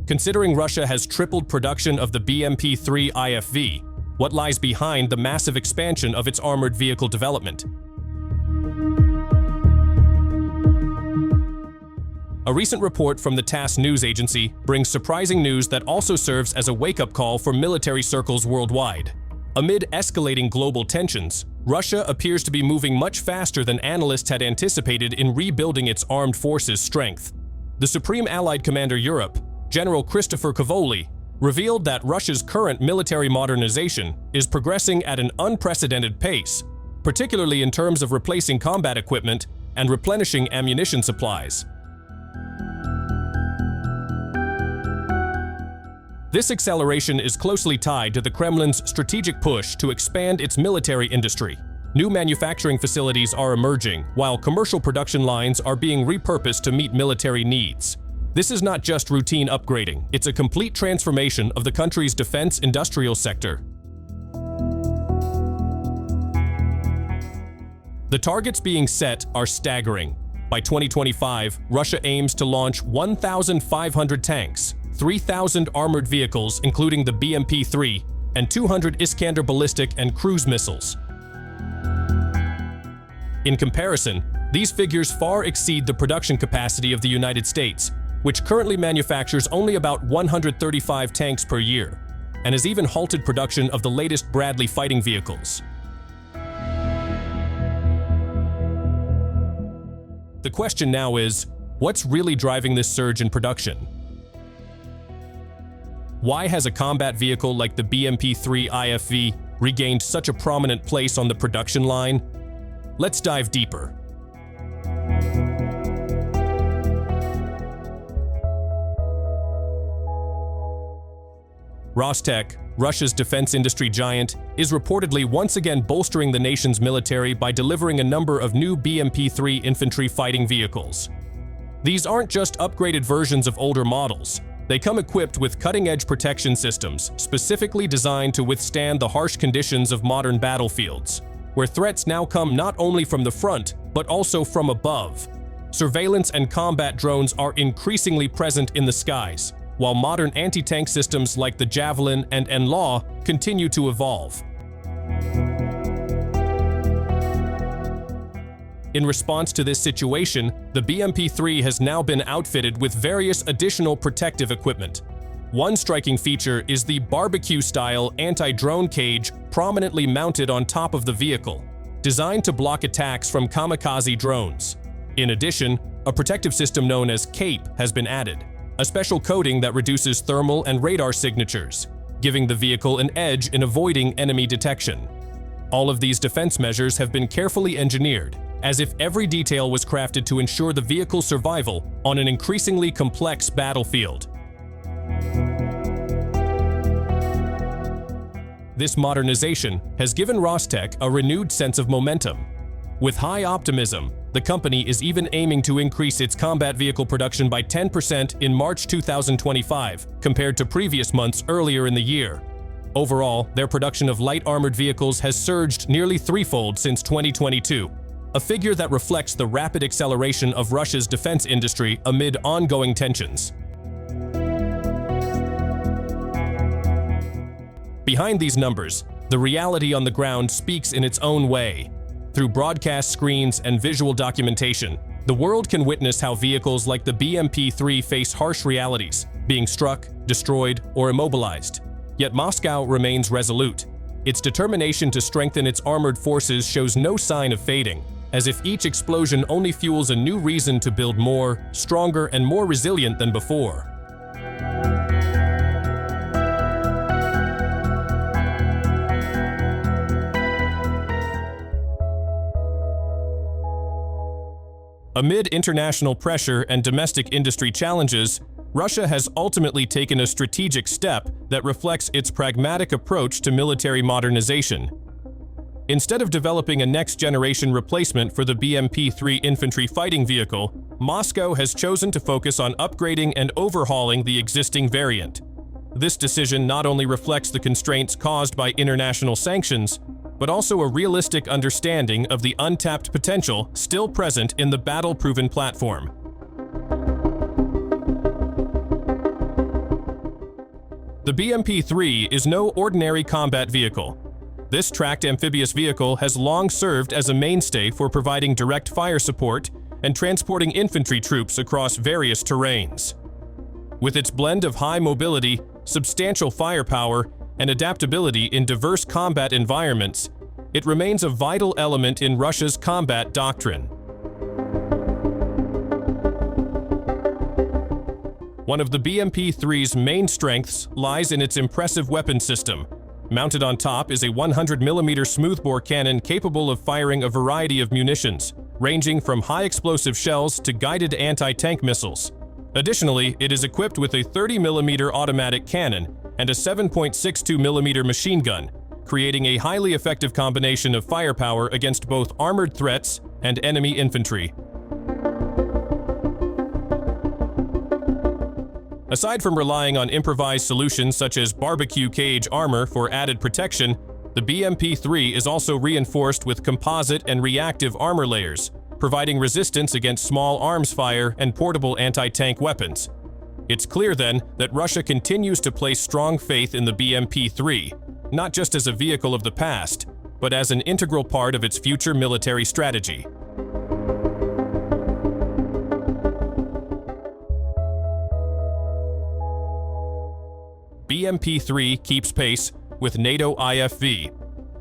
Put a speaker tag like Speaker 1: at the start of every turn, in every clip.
Speaker 1: Considering Russia has tripled production of the BMP-3 IFV, what lies behind the massive expansion of its armored vehicle development? A recent report from the TASS news agency brings surprising news that also serves as a wake-up call for military circles worldwide. Amid escalating global tensions, Russia appears to be moving much faster than analysts had anticipated in rebuilding its armed forces' strength. The Supreme Allied Commander Europe, General Christopher Cavoli, revealed that Russia's current military modernization is progressing at an unprecedented pace, particularly in terms of replacing combat equipment and replenishing ammunition supplies. This acceleration is closely tied to the Kremlin's strategic push to expand its military industry. New manufacturing facilities are emerging, while commercial production lines are being repurposed to meet military needs. This is not just routine upgrading, it's a complete transformation of the country's defense industrial sector. The targets being set are staggering. By 2025, Russia aims to launch 1,500 tanks, 3,000 armored vehicles including the BMP-3, and 200 Iskander ballistic and cruise missiles. In comparison, these figures far exceed the production capacity of the United States, which currently manufactures only about 135 tanks per year, and has even halted production of the latest Bradley fighting vehicles. The question now is, what's really driving this surge in production? Why has a combat vehicle like the BMP-3 IFV regained such a prominent place on the production line? Let's dive deeper. Rostec, Russia's defense industry giant, is reportedly once again bolstering the nation's military by delivering a number of new BMP-3 infantry fighting vehicles. These aren't just upgraded versions of older models. They come equipped with cutting-edge protection systems specifically designed to withstand the harsh conditions of modern battlefields, where threats now come not only from the front, but also from above. Surveillance and combat drones are increasingly present in the skies, while modern anti-tank systems like the Javelin and NLAW continue to evolve. In response to this situation, the BMP-3 has now been outfitted with various additional protective equipment. One striking feature is the barbecue-style anti-drone cage prominently mounted on top of the vehicle, designed to block attacks from kamikaze drones. In addition, a protective system known as CAPE has been added, a special coating that reduces thermal and radar signatures, giving the vehicle an edge in avoiding enemy detection. All of these defense measures have been carefully engineered, as if every detail was crafted to ensure the vehicle's survival on an increasingly complex battlefield. This modernization has given Rostec a renewed sense of momentum. With high optimism, the company is even aiming to increase its combat vehicle production by 10% in March 2025 compared to previous months earlier in the year. Overall, their production of light armored vehicles has surged nearly threefold since 2022, a figure that reflects the rapid acceleration of Russia's defense industry amid ongoing tensions. Behind these numbers, the reality on the ground speaks in its own way. Through broadcast screens and visual documentation, the world can witness how vehicles like the BMP-3 face harsh realities, being struck, destroyed, or immobilized. Yet Moscow remains resolute. Its determination to strengthen its armored forces shows no sign of fading, as if each explosion only fuels a new reason to build more, stronger, and more resilient than before. Amid international pressure and domestic industry challenges, Russia has ultimately taken a strategic step that reflects its pragmatic approach to military modernization. Instead of developing a next-generation replacement for the BMP-3 infantry fighting vehicle, Moscow has chosen to focus on upgrading and overhauling the existing variant. This decision not only reflects the constraints caused by international sanctions, but also a realistic understanding of the untapped potential still present in the battle-proven platform. The BMP-3 is no ordinary combat vehicle. This tracked amphibious vehicle has long served as a mainstay for providing direct fire support and transporting infantry troops across various terrains. With its blend of high mobility, substantial firepower, and adaptability in diverse combat environments, it remains a vital element in Russia's combat doctrine. One of the BMP-3's main strengths lies in its impressive weapon system. Mounted on top is a 100mm smoothbore cannon capable of firing a variety of munitions, ranging from high-explosive shells to guided anti-tank missiles. Additionally, it is equipped with a 30mm automatic cannon and a 7.62mm machine gun, creating a highly effective combination of firepower against both armored threats and enemy infantry. Aside from relying on improvised solutions such as barbecue cage armor for added protection, the BMP-3 is also reinforced with composite and reactive armor layers, providing resistance against small arms fire and portable anti-tank weapons. It's clear then that Russia continues to place strong faith in the BMP-3, not just as a vehicle of the past, but as an integral part of its future military strategy. BMP-3 keeps pace with NATO IFV.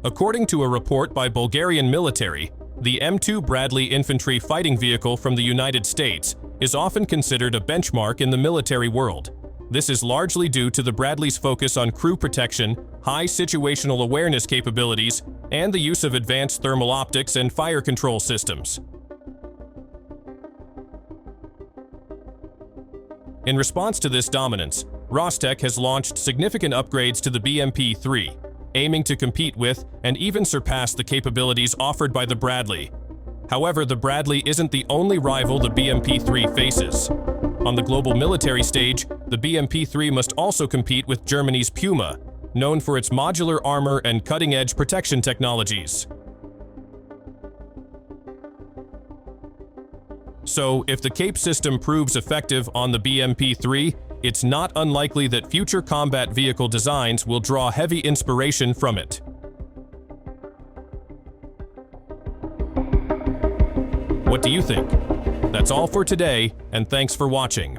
Speaker 1: According to a report by Bulgarian military, the M2 Bradley infantry fighting vehicle from the United States is often considered a benchmark in the military world. This is largely due to the Bradley's focus on crew protection, high situational awareness capabilities, and the use of advanced thermal optics and fire control systems. In response to this dominance, Rostec has launched significant upgrades to the BMP-3, aiming to compete with and even surpass the capabilities offered by the Bradley. However, the Bradley isn't the only rival the BMP-3 faces. On the global military stage, the BMP-3 must also compete with Germany's Puma, known for its modular armor and cutting-edge protection technologies. So, if the CAPE system proves effective on the BMP-3, it's not unlikely that future combat vehicle designs will draw heavy inspiration from it. What do you think? That's all for today, and thanks for watching.